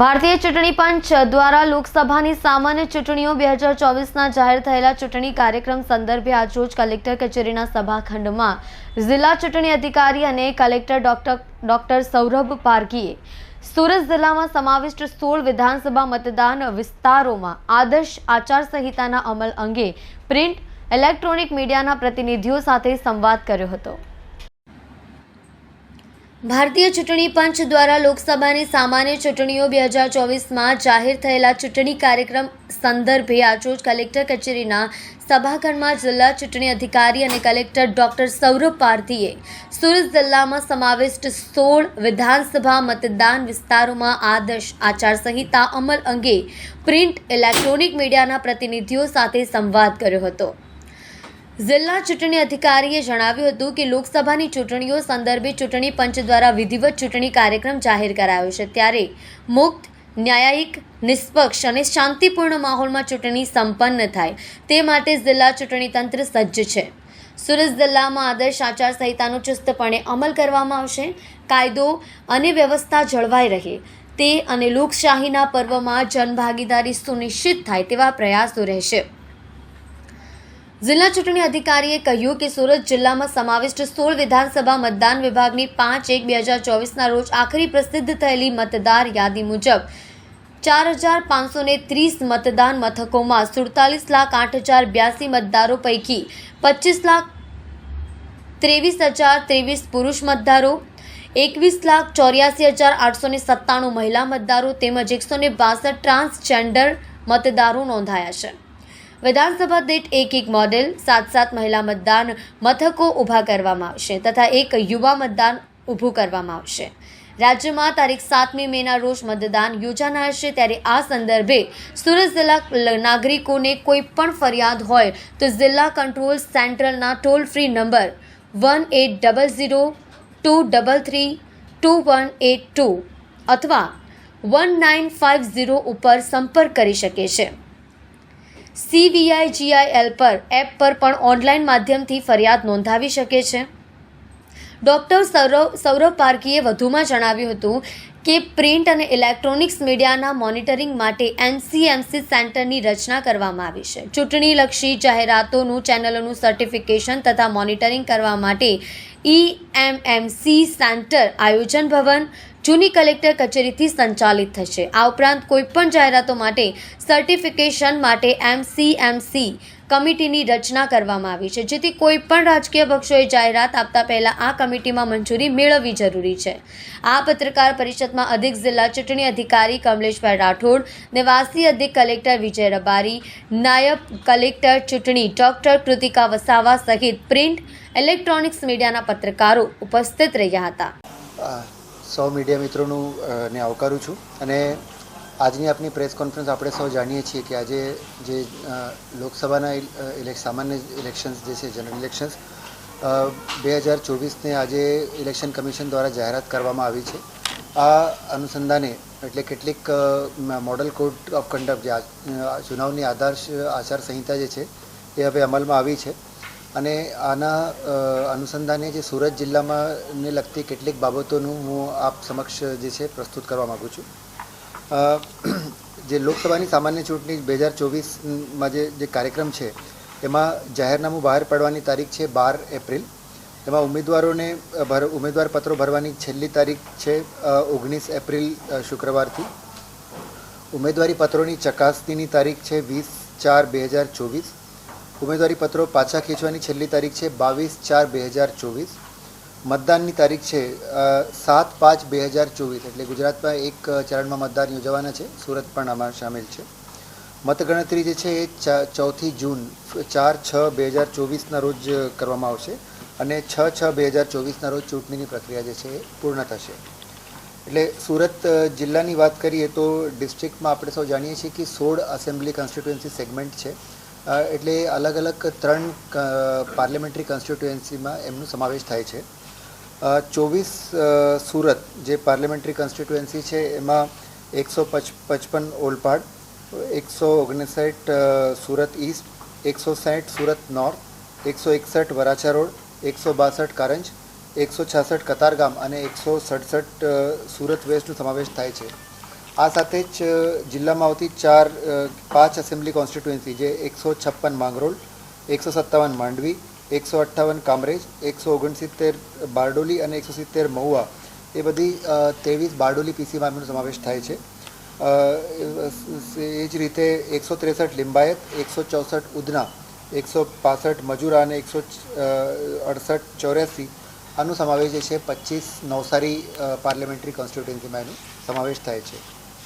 ભારતીય ચૂંટણી પંચ દ્વારા લોકસભાની સામાન્ય ચૂંટણીઓ 2024ના જાહેર થયેલા ચૂંટણી કાર્યક્રમ સંદર્ભે આજરોજ કલેક્ટર કચેરીના સભાખંડમાં જિલ્લા ચૂંટણી અધિકારી અને કલેક્ટર ડોક્ટર સૌરભ પારઘીએ સુરત જિલ્લામાં સમાવિષ્ટ 16 વિધાનસભા મતદાન વિસ્તારોમાં આદર્શ આચારસંહિતાના અમલ અંગે પ્રિન્ટ ઇલેક્ટ્રોનિક મીડિયાના પ્રતિનિધિઓ સાથે સંવાદ કર્યો હતો। ભારતીય ચૂંટણી પંચ દ્વારા લોકસભાની સામાન્ય ચૂંટણીઓ 2024માં જાહેર થયેલા ચૂંટણી કાર્યક્રમ સંદર્ભે આજરોજ કલેક્ટર કચેરીના સભાખંડમાં જિલ્લા ચૂંટણી અધિકારી અને કલેક્ટર ડોક્ટર સૌરભ પારઘીએ સુરત જિલ્લામાં સમાવિષ્ટ 16 વિધાનસભા મતદાન વિસ્તારોમાં આદર્શ આચારસંહિતા અમલ અંગે પ્રિન્ટ ઇલેક્ટ્રોનિક મીડિયાના પ્રતિનિધિઓ સાથે સંવાદ કર્યો હતો। જિલ્લા ચૂંટણી અધિકારીએ જણાવ્યું હતું કે લોકસભાની ચૂંટણીઓ સંદર્ભે ચૂંટણી પંચ દ્વારા વિધિવત ચૂંટણી કાર્યક્રમ જાહેર કરાયો છે, ત્યારે મુક્ત, ન્યાયિક, નિષ્પક્ષ અને શાંતિપૂર્ણ માહોલમાં ચૂંટણી સંપન્ન થાય તે માટે જિલ્લા ચૂંટણી તંત્ર સજ્જ છે। સુરત જિલ્લામાં આદર્શ આચારસંહિતાનો ચુસ્તપણે અમલ કરવામાં આવશે। કાયદો અને વ્યવસ્થા જળવાઈ રહે તે અને લોકશાહીના પર્વમાં જનભાગીદારી સુનિશ્ચિત થાય તેવા પ્રયાસો રહેશે। જિલ્લા ચૂંટણી અધિકારીએ કહ્યું કે સુરત જિલ્લામાં સમાવિષ્ટ 16 વિધાનસભા મતદાન વિભાગની 5/1/2024ના રોજ આખરી પ્રસિદ્ધ થયેલી મતદાર યાદી મુજબ 4,530 મતદાન મથકોમાં 47,08,082 મતદારો પૈકી 25,23,023 પુરુષ મતદારો, 21,84,897 મહિલા મતદારો તેમજ 162 ટ્રાન્સજેન્ડર મતદારો નોંધાયા છે। વિધાનસભા દીઠ એક મોડેલ 7 મહિલા મતદાન મથકો ઊભા કરવામાં આવશે તથા એક યુવા મતદાન ઊભું કરવામાં આવશે। રાજ્યમાં તારીખ 7મી મેના રોજ મતદાન યોજાનાર છે, ત્યારે આ સંદર્ભે સુરત જિલ્લા નાગરિકોને કોઈ પણ ફરિયાદ હોય તો જિલ્લા કંટ્રોલ સેન્ટ્રલના ટોલ ફ્રી નંબર 1800-233-2182 અથવા 1950 ઉપર સંપર્ક કરી શકે છે। CVIGIL પર એપ પર પણ ઓનલાઈન માધ્યમથી ફરિયાદ નોંધાવી શકે છે। ડોક્ટર સૌરભ પારઘીએ વધુમાં જણાવ્યું હતું કે પ્રિન્ટ અને ઇલેક્ટ્રોનિક્સ મીડિયાના મોનિટરિંગ માટે NCMC સેન્ટરની રચના કરવામાં આવી છે। ચૂંટણીલક્ષી જાહેરાતોનું ચેનલોનું સર્ટિફિકેશન તથા મોનિટરિંગ કરવા માટે EMMC સેન્ટર આયોજન ભવન જૂની કલેક્ટર કચેરીથી સંચાલિત થશે। આ ઉપરાંત કોઈપણ જાહેરાતો માટે સર્ટિફિકેશન માટે MCMC કમિટીની રચના કરવામાં આવી છે, જેથી કોઈપણ રાજકીય પક્ષોએ જાહેરાત આપતા પહેલા આ કમિટીમાં મંજૂરી મેળવવી જરૂરી છે। આ પત્રકાર પરિષદમાં અધિક જિલ્લા ચૂંટણી અધિકારી કમલેશભાઈ રાઠોડ, નિવાસી અધિક કલેક્ટર વિજય રબારી, નાયબ કલેક્ટર ચૂંટણી ડોક્ટર કૃતિકા વસાવા સહિત પ્રિન્ટ ઇલેક્ટ્રોનિક્સ મીડિયાના પત્રકારો ઉપસ્થિત રહ્યા હતા। સૌ મીડિયા મિત્રોનું ને આવકારું છું અને આજની આપની પ્રેસ કોન્ફરન્સ આપણે સૌ જાણીએ છીએ કે આજે જે લોકસભાના સામાન્ય ઇલેક્શન્સ જે છે જનરલ ઇલેક્શન્સ 2024ને આજે ઇલેક્શન કમિશન દ્વારા જાહેરાત કરવામાં આવી છે। આ અનુસંધાને એટલે કેટલીક મોડલ કોડ ઓફ કન્ડક્ટ જે ચુનાવની આદર્શ આચારસંહિતા જે છે એ હવે અમલમાં આવી છે અને આના અનુસંધાને જે સુરત જિલ્લામાં ને લગતી કેટલીક બાબતોનું હું આપ સમક્ષ જે છે પ્રસ્તુત કરવા માગું છું। જે લોકસભાની સામાન્ય ચૂંટણી 2024માં જે કાર્યક્રમ છે એમાં જાહેરનામું બહાર પાડવાની તારીખ છે 12 એપ્રિલ। એમાં ઉમેદવાર પત્રો ભરવાની છેલ્લી તારીખ છે 19 એપ્રિલ શુક્રવારથી। ઉમેદવારી પત્રોની ચકાસણીની તારીખ છે 20/4/2024। ઉમેદવારી પત્રો પાછા ખેંચવાની છેલ્લી તારીખ છે 22/4/2024। મતદાનની તારીખ છે 7/5/2024, એટલે ગુજરાતમાં એક ચરણમાં મતદાન યોજવાના છે, સુરત પણ આમાં સામેલ છે। મતગણતરી જે છે એ 4 જૂન 4/6/2024ના રોજ કરવામાં આવશે અને 6/6/2024ના રોજ ચૂંટણીની પ્રક્રિયા જે છે એ પૂર્ણ થશે। એટલે સુરત જિલ્લાની વાત કરીએ તો ડિસ્ટ્રિક્ટમાં આપણે સૌ જાણીએ છીએ કે 16 એસેમ્બલી કોન્સ્ટિટ્યુએન્સી સેગમેન્ટ છે, એટલે અલગ અલગ 3 પાર્લામેન્ટરી કોન્સ્ટિટ્યુએન્સીમાં એમનો સમાવેશ થાય છે। 24 સુરત જે પાર્લામેન્ટરી કોન્સ્ટિટ્યુએન્સી છે એમાં 155 Olpad, 159 Surat East, 160 Surat north, 161 Varachha road, 162 Karanj, 166 Katargam અને 167 સુરત વેસ્ટનો સમાવેશ થાય છે। આ સાથે જ જિલ્લામાં આવતી 5 એસેમ્બલી કોન્સ્ટિટ્યુએન્સી જે 156 માંગરોળ, 157 માંડવી, 158 કામરેજ, 169 બારડોલી અને 170 મહુવા એ બધી 23 બારડોલી પીસીમાંનો સમાવેશ થાય છે. એ જ રીતે 163 લિંબાયત, 164 ઉધના, 165 મજૂરા અને 168 84 આનો સમાવેશ જે છે 25 નવસારી પાર્લામેન્ટરી કોન્સ્ટિટ્યુએન્સીમાં એનો સમાવેશ થાય છે.